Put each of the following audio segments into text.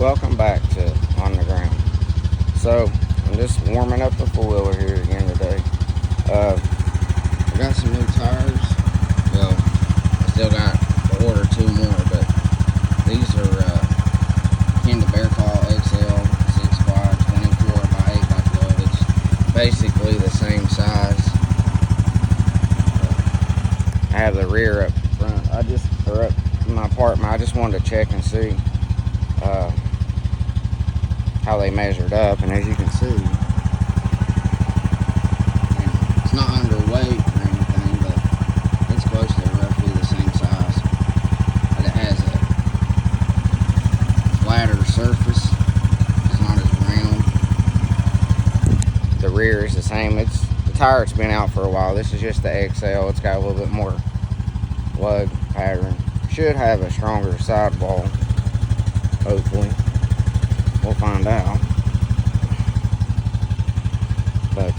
Welcome back to On the Ground. So, I'm just warming up the four-wheeler here again today. I got some new tires. Well, I still got to order two more, but these are Kenda Bear Claw XL 6x 24x8x12. It's basically the same size. I have the rear up front. Or up in my apartment. I just wanted to check and see how they measured up, and as you can see, it's not underweight or anything, but it's close to roughly the same size. But it has a flatter surface. It's not as round. The rear is the same. The tire's been out for a while. This is just the XL. It's got a little bit more lug pattern. Should have a stronger sidewall, hopefully. We'll find out. But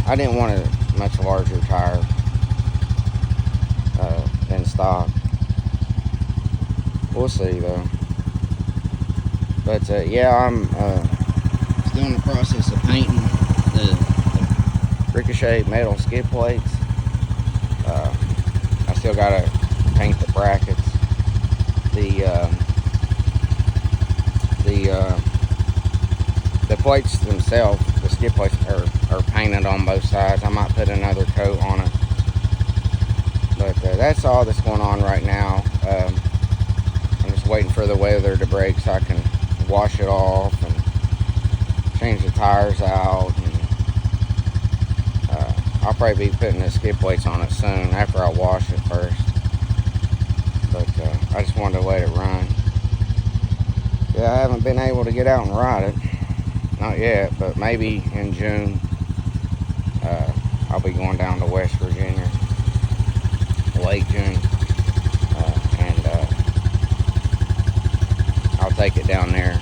I didn't want a much larger tire than stock. We'll see though. But I'm still in the process of painting the Ricochet metal skid plates. I still gotta paint the brackets. The plates themselves, the skid plates are painted on both sides. I might put another coat on it. But that's all that's going on right now. I'm just waiting for the weather to break so I can wash it off and change the tires out. And I'll probably be putting the skid plates on it soon after I wash it first. But I just wanted to let it run. Yeah, I haven't been able to get out and ride it. Not yet, but maybe in June. I'll be going down to West Virginia. Late June. And I'll take it down there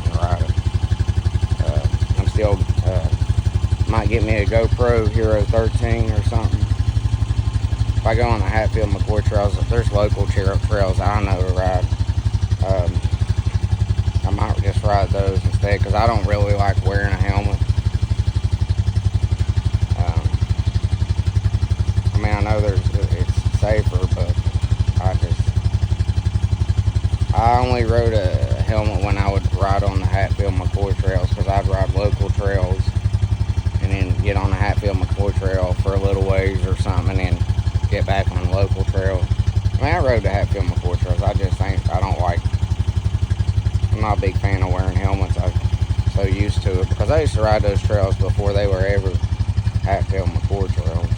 and ride it. I'm still, might get me a GoPro Hero 13 or something. If I go on the Hatfield McCoy trails, if there's local trails I know to ride, I might just ride those instead, because I don't really like wearing a helmet. I know it's safer, but I only rode a helmet when I would ride on the Hatfield McCoy trails, because I'd ride local trails and then get on the Hatfield McCoy trail for a little ways or something, and then get back on the local trail. I rode the Hatfield McCoy trails. I'm not a big fan of wearing helmets. I'm so used to it, because I used to ride those trails before they were ever Hatfield McCoy trails.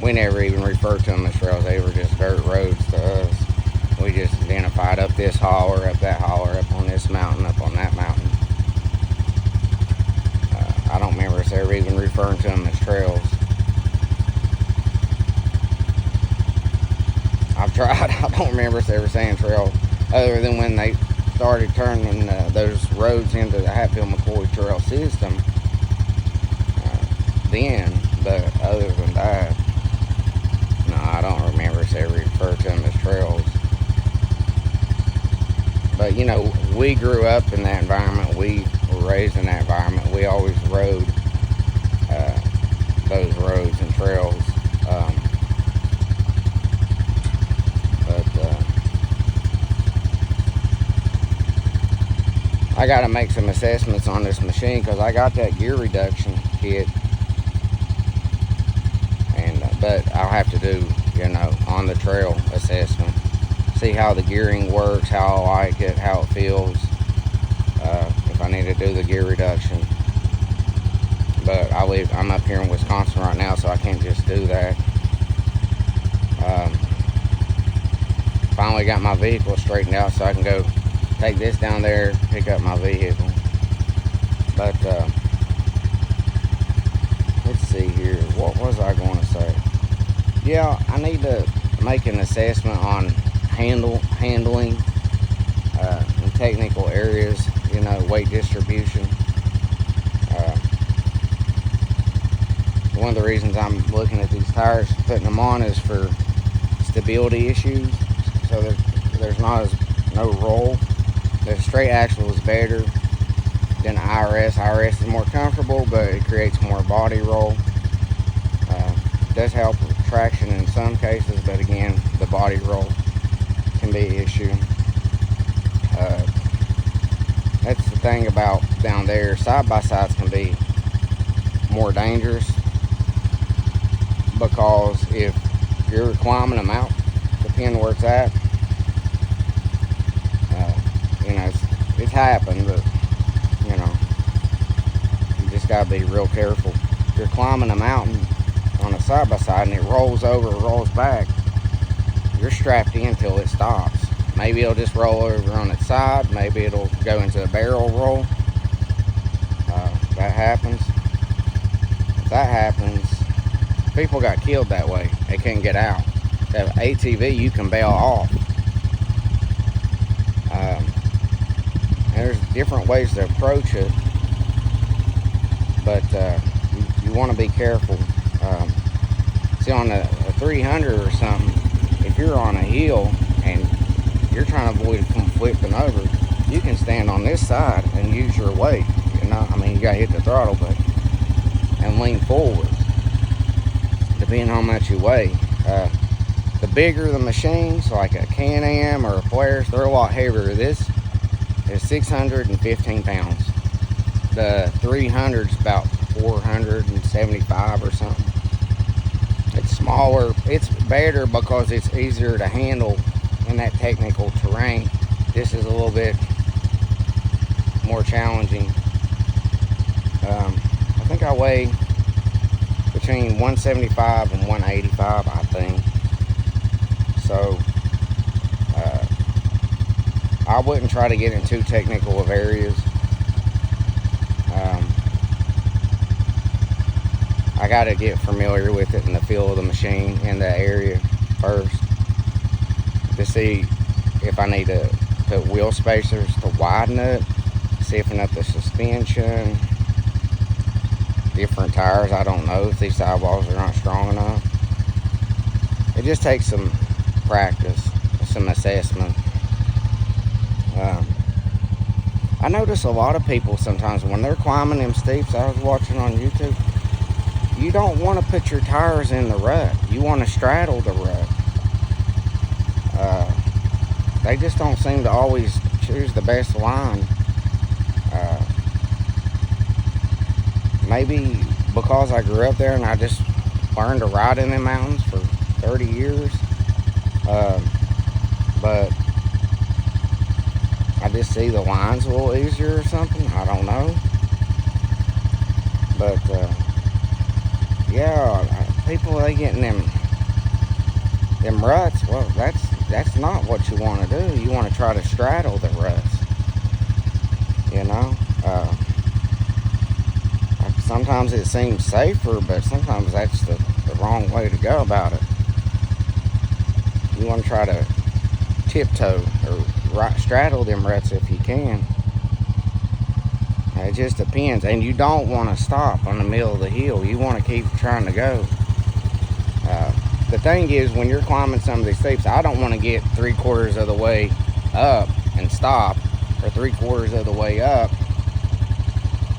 We never even referred to them as trails. They were just dirt roads to us. We just identified up this holler, up that holler, up on this mountain, up on that mountain. I don't remember us ever even referring to them as trails. I've tried. I don't remember us ever saying trail, other than when they started turning those roads into the Hatfield McCoy trail system. But other than that, no, I don't remember us ever refer to them as trails. But we grew up in that environment. We were raised in that environment. We always rode those roads and trails. I got to make some assessments on this machine, because I got that gear reduction kit, but I'll have to do on the trail assessment, see how the gearing works, how I like it, how it feels, if I need to do the gear reduction. But I'm up here in Wisconsin right now, so I can't just do that. Finally got my vehicle straightened out, so I can go take this down there, pick up my vehicle. But let's see here, what was I going to say? Yeah, I need to make an assessment on handling in technical areas, weight distribution. One of the reasons I'm looking at these tires, putting them on, is for stability issues, so there's no roll. The straight axle is better than IRS. IRS is more comfortable, but it creates more body roll. Does help with traction in some cases, but again, the body roll can be an issue. That's the thing about down there. Side-by-sides can be more dangerous because if you're climbing them out, depending where it's at, it's happened, but you just gotta be real careful. If you're climbing a mountain on a side-by-side and it rolls over or rolls back, you're strapped in till it stops. Maybe it'll just roll over on its side. Maybe it'll go into a barrel roll. That happens. If that happens, people got killed that way. They couldn't get out. That ATV, you can bail off. There's different ways to approach it, but you want to be careful. See, on a 300 or something, if you're on a hill and you're trying to avoid from flipping over, you can stand on this side and use your weight. You gotta hit the throttle, and lean forward, depending on how much you weigh. The bigger the machines, like a Can-Am or a Polaris, they're a lot heavier. This is 615 pounds. The 300 is about 475 or something. It's smaller. It's better because it's easier to handle in that technical terrain. This is a little bit more challenging. I think I weigh between 175 and 185, I think. So I wouldn't try to get in too technical of areas. I got to get familiar with it and the feel of the machine in the area first to see if I need to put wheel spacers to widen it, stiffen up the suspension, different tires. I don't know if these sidewalls are not strong enough. It just takes some practice, some assessment. I notice a lot of people sometimes when they're climbing them steeps, I was watching on YouTube, you don't want to put your tires in the rut. You want to straddle the rut. They just don't seem to always choose the best line. Maybe because I grew up there and I just learned to ride in the mountains for 30 years. But I just see the lines a little easier or something. I don't know. But people, they get in them ruts. Well, that's not what you want to do. You want to try to straddle the ruts. Sometimes it seems safer, but sometimes that's the wrong way to go about it. You want to try to tiptoe or straddle them ruts if you can. It just depends. And you don't want to stop on the middle of the hill. You want to keep trying to go. The thing is, when you're climbing some of these steeps, I don't want to get 3/4 of the way up and stop, or 3/4 of the way up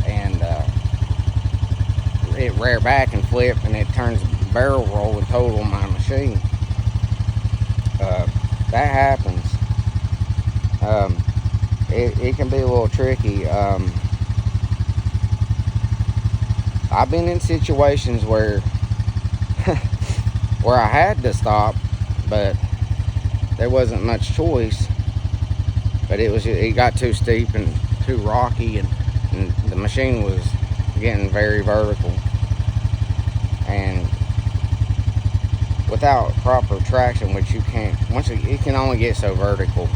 and it rear back and flip and it turns barrel roll and total my machine. That happens. It can be a little tricky. I've been in situations where where I had to stop, but there wasn't much choice. But it got too steep and too rocky, and the machine was getting very vertical. And without proper traction, which you can't, it can only get so vertical.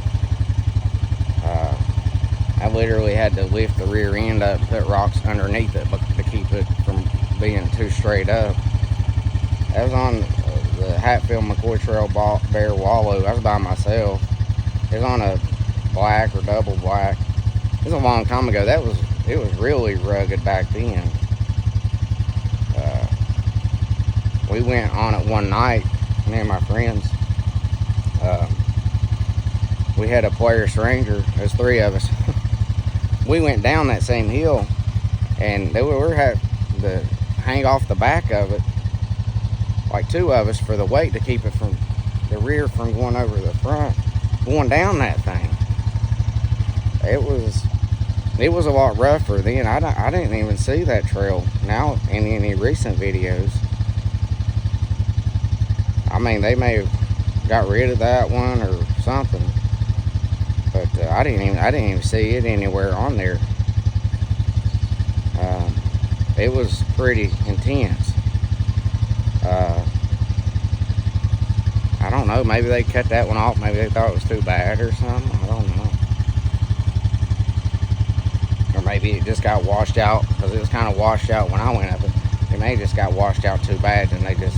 I literally had to lift the rear end up and put rocks underneath it to keep it from being too straight up. I was on the Hatfield McCoy Trail Bear Wallow. I was by myself. It was on a black or double black. It was a long time ago. It was really rugged back then. We went on it one night, me and my friends, We had a Polaris Ranger. There's 3 of us. We went down that same hill, and we had to hang off the back of it, like 2 of us, for the weight to keep it from the rear from going over the front, going down that thing. It was a lot rougher then. I didn't even see that trail now in any recent videos. I mean, they may have got rid of that one or something, but I didn't even see it anywhere on there. It was pretty intense. I don't know, maybe they cut that one off, maybe they thought it was too bad or something, I don't know. Or maybe it just got washed out, because it was kind of washed out when I went up it. It may have just got washed out too bad, and it's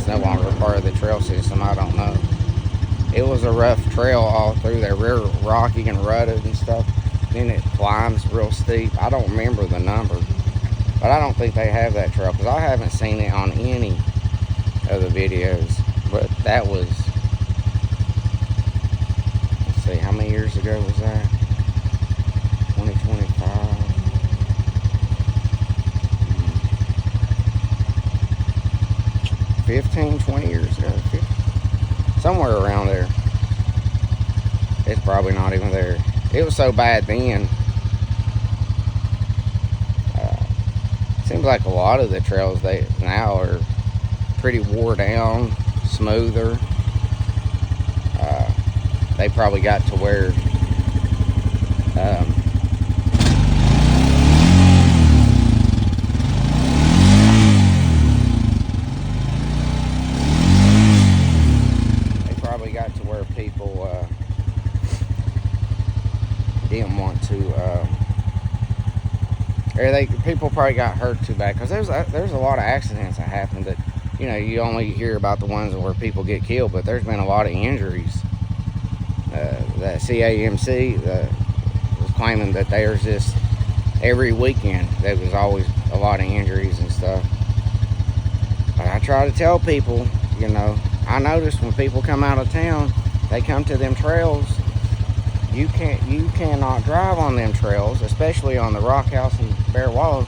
no longer a part of the trail system, I don't know. It was a rough trail all through there, real rocky and rutted and stuff. Then it climbs real steep. I don't remember the number, but I don't think they have that trail, because I haven't seen it on any of the videos. But that was, let's see, how many years ago was that? 2025. 15, 20 years ago. 50, somewhere around there. It's probably not even there. It was so bad then. Seems like a lot of the trails they now are pretty wore down, smoother. They probably got to where people didn't want to, or people probably got hurt too bad, because there's a lot of accidents that happen that, you know, you only hear about the ones where people get killed, but there's been a lot of injuries. The CAMC was claiming that there's this every weekend there was always a lot of injuries and stuff. But I try to tell people, you know, I noticed when people come out of town, they come to them trails. You cannot drive on them trails, especially on the Rock House and Bear Wallow,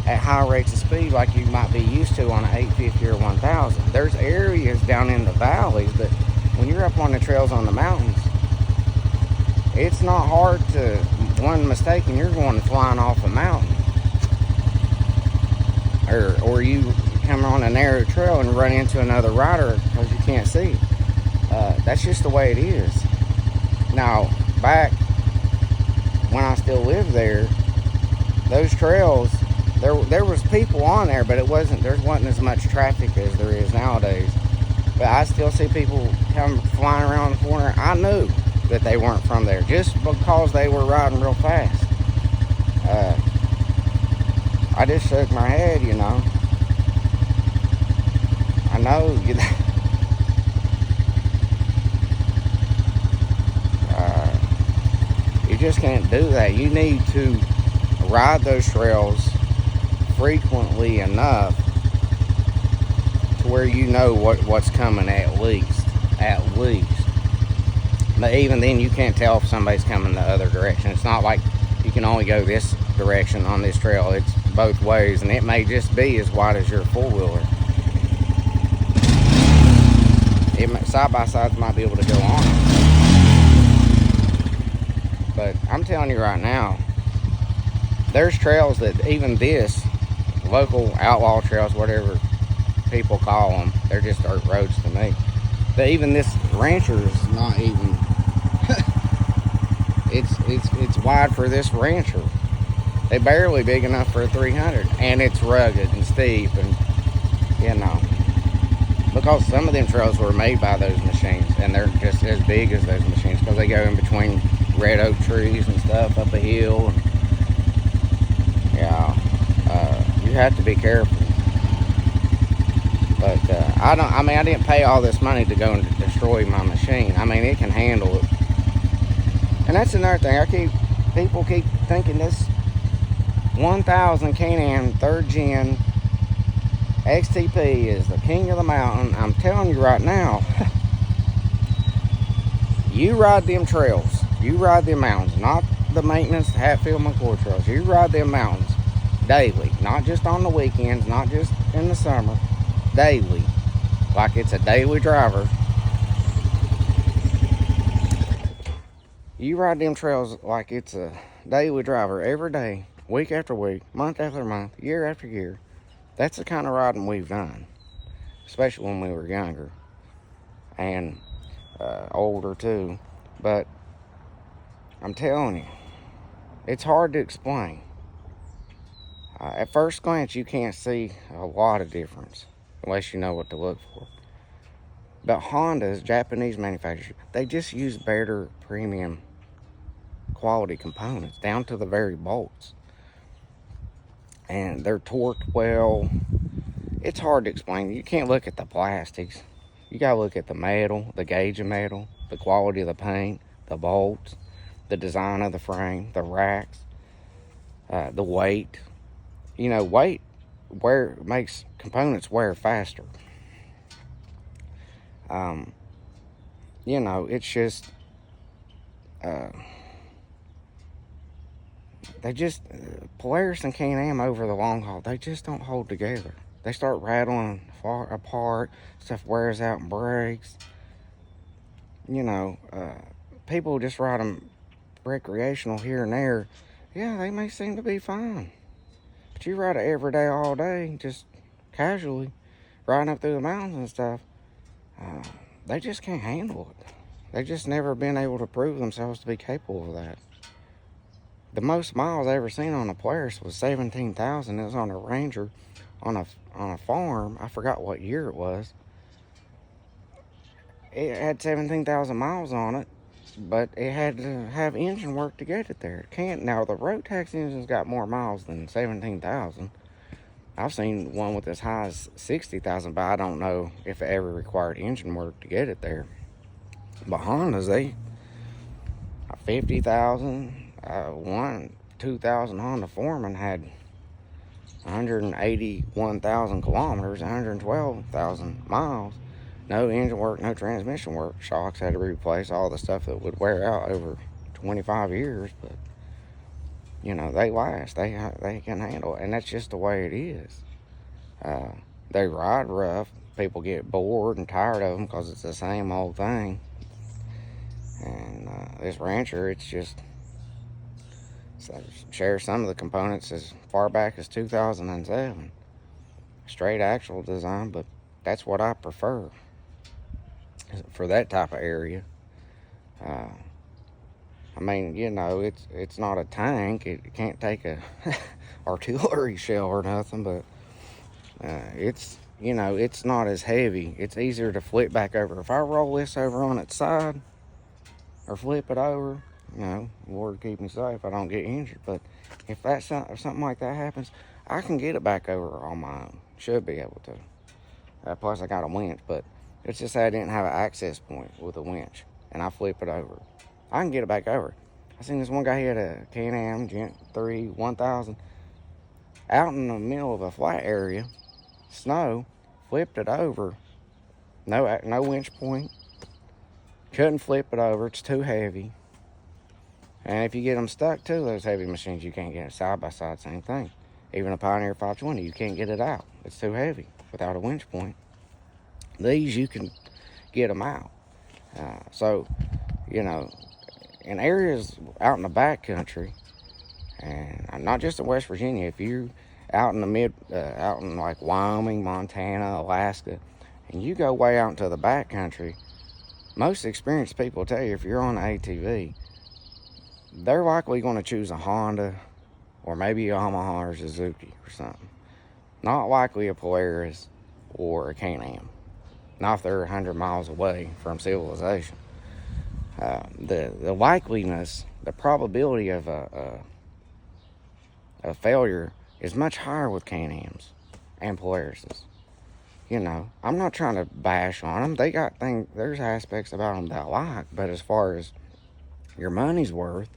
at high rates of speed like you might be used to on an 850 or 1000. There's areas down in the valleys, but when you're up on the trails on the mountains, it's not hard to, one mistake and you're going flying off a mountain. Or you come on a narrow trail and run into another rider because you can't see. That's just the way it is. Now, back when I still lived there, those trails, there was people on there, but there wasn't as much traffic as there is nowadays. But I still see people come flying around the corner. I knew that they weren't from there just because they were riding real fast. I just shook my head, you know. I know you just can't do that. You need to ride those trails frequently enough to where you know what's coming at least. But even then, you can't tell if somebody's coming the other direction. It's not like you can only go this direction on this trail. It's both ways, and it may just be as wide as your four-wheeler. Side-by-sides might be able to go on it. But I'm telling you right now, there's trails that even this, local outlaw trails, whatever people call them, they're just dirt roads to me. But even this rancher is not even, it's wide for this rancher. They're barely big enough for a 300, and it's rugged and steep, and you know, because some of them trails were made by those machines, and they're just as big as those machines because they go in between red oak trees and stuff up a hill. And, yeah, you have to be careful. But I didn't pay all this money to go and destroy my machine. I mean, it can handle it. And that's another thing. People keep thinking this 1000 Can-Am 3rd Gen XTP is the king of the mountain. I'm telling you right now, You ride them trails. You ride them mountains, not the maintenance Hatfield McCoy trails. You ride them mountains daily, not just on the weekends, not just in the summer, daily, like it's a daily driver. You ride them trails like it's a daily driver every day, week after week, month after month, year after year. That's the kind of riding we've done, especially when we were younger and older too. But I'm telling you, it's hard to explain. At first glance, you can't see a lot of difference unless you know what to look for. But Honda's Japanese manufacturers, they just use better premium quality components down to the very bolts. And they're torqued well. It's hard to explain. You can't look at the plastics. You gotta look at the metal, the gauge of metal, the quality of the paint, the bolts, the design of the frame, the racks, the weight. You know, weight makes components wear faster. You know, it's just they just Polaris and Can-Am over the long haul, they just don't hold together. They start rattling far apart. Stuff wears out and breaks. You know, people just ride them recreational here and there. Yeah, they may seem to be fine, but you ride it every day, all day, just casually riding up through the mountains and stuff. They just can't handle it. They've just never been able to prove themselves to be capable of that. The most miles I ever seen on a Polaris was 17,000. It was on a Ranger on a farm. I forgot what year it was. It had 17,000 miles on it, but it had to have engine work to get it there. It can't. Now, the Rotax engine's got more miles than 17,000. I've seen one with as high as 60,000, but I don't know if it ever required engine work to get it there. But Hondas, they 50,000. 2000 Honda Foreman had 181,000 kilometers, 112,000 miles. No engine work, no transmission work. Shocks had to be replaced, all the stuff that would wear out over 25 years. But, you know, they last. They can handle it, and that's just the way it is. They ride rough. People get bored and tired of them because it's the same old thing. And this Rancher, it's just... So share some of the components as far back as 2007. Straight axle design, but that's what I prefer for that type of area. I mean, you know, it's not a tank. It can't take a artillery shell or nothing, but it's, you know, it's not as heavy. It's easier to flip back over. If I roll this over on its side or flip it over, you know, Lord keep me safe, I don't get injured. But if something like that happens, I can get it back over on my own. Should be able to. Plus, I got a winch, but it's just that I didn't have an access point with a winch, and I flip it over. I can get it back over. I seen this one guy, he had a Can-Am Gent 3 1000 out in the middle of a flat area, snow, flipped it over. No winch point. Couldn't flip it over. It's too heavy. And if you get them stuck to those heavy machines, you can't get it side by side, same thing. Even a Pioneer 520, you can't get it out. It's too heavy without a winch point. These, you can get them out. So, you know, in areas out in the back country, and not just in West Virginia, if you're out in out in like Wyoming, Montana, Alaska, and you go way out into the back country, most experienced people tell you if you're on an ATV, they're likely going to choose a Honda or maybe a Yamaha or Suzuki or something. Not likely a Polaris or a Can-Am. Not if they're 100 miles away from civilization. The likeliness, the probability of a failure is much higher with Can-Ams and Polarises. You know, I'm not trying to bash on them. They got there's aspects about them that I like, but as far as your money's worth,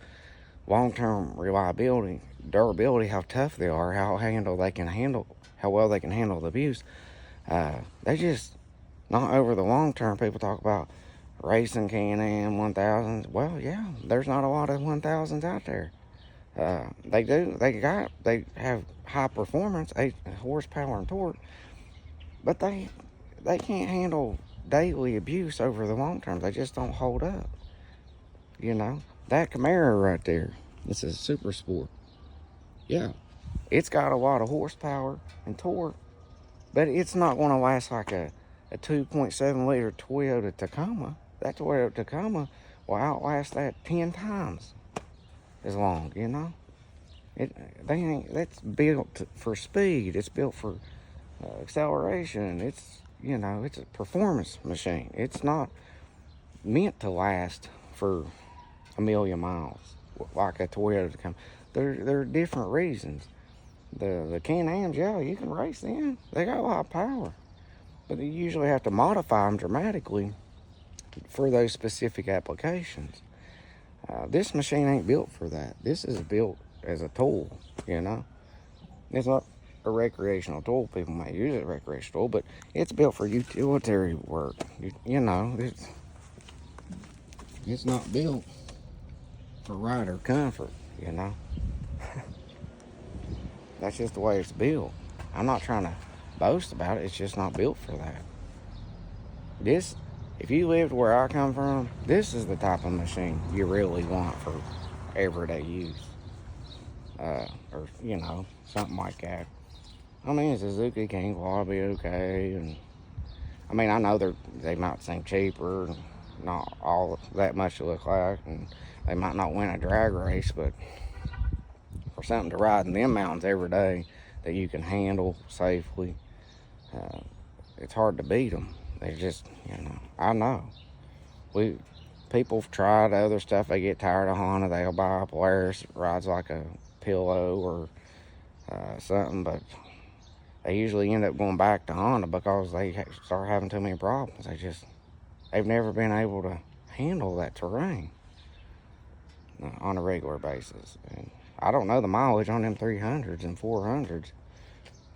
long-term reliability, durability, how tough they are, how well they can handle the abuse, they just, not over the long term. People talk about racing Can-Am 1000s. Well, yeah, there's not a lot of 1000s out there. They have high performance, 8 horsepower and torque, but they can't handle daily abuse over the long term. They just don't hold up. You know, that Camaro right there, it's a Super Sport. Yeah, it's got a lot of horsepower and torque, but it's not going to last like a 2.7 liter Toyota Tacoma. That Toyota Tacoma will outlast that 10 times as long, you know. That's built for speed. It's built for acceleration. It's, you know, it's a performance machine. It's not meant to last for a million miles like a Toyota Tacoma. There are different reasons. The Can-Ams, yeah, you can race them. They got a lot of power, but you usually have to modify them dramatically for those specific applications. This machine ain't built for that. This is built as a tool, you know. It's not a recreational tool. People might use it as a recreational tool, but it's built for utilitarian work. You know, it's not built for rider comfort, you know. That's just the way it's built. I'm not trying to boast about it. It's just not built for that. If you lived where I come from, this is the type of machine you really want for everyday use. Or, you know, something like that. I mean, a Suzuki King will be okay. And I mean, I know they might seem cheaper, and not all that much to look like, and they might not win a drag race, but for something to ride in them mountains every day that you can handle safely, it's hard to beat them. They just, you know, I know. People have tried other stuff. They get tired of Honda. They'll buy a Polaris that rides like a pillow or something, but they usually end up going back to Honda because they start having too many problems. They've never been able to handle that terrain on a regular basis. And I don't know the mileage on them 300s and 400s.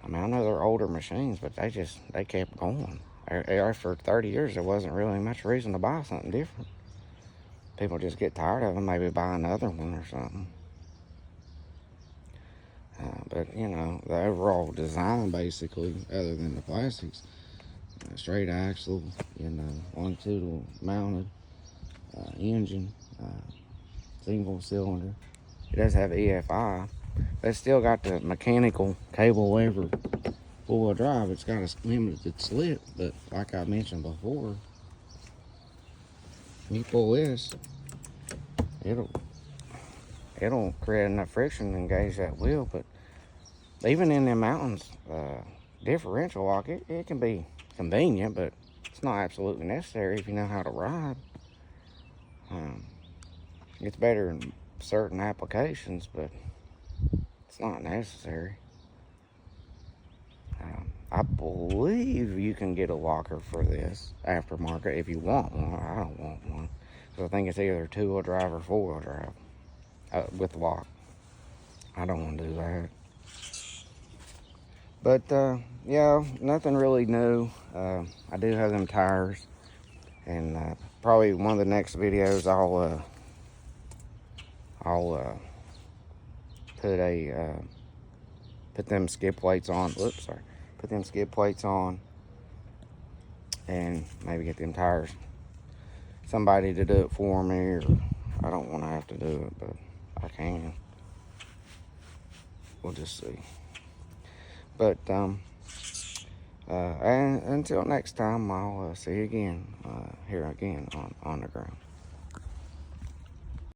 I mean, I know they're older machines, but they kept going. After 30 years, there wasn't really much reason to buy something different. People just get tired of them, maybe buy another one or something. But, you know, the overall design, basically, other than the plastics, straight axle, you know, longitudinal mounted engine, single cylinder. It does have EFI, but it's still got the mechanical cable lever four-wheel drive. It's got a limited slip, but like I mentioned before, when you pull this, it'll create enough friction to engage that wheel. But even in the mountains, differential lock, it can be convenient, but it's not absolutely necessary if you know how to ride. It's better in certain applications, but it's not necessary. I believe you can get a locker for this aftermarket if you want one. I don't want one, because I think it's either two-wheel drive or four-wheel drive with lock. I don't want to do that. But yeah, nothing really new. I do have them tires, and probably one of the next videos I'll put them skid plates on. Put them skid plates on, and maybe get them tires. Somebody to do it for me, or I don't want to have to do it, but I can. We'll just see. But and until next time, I'll see you again here again on the ground.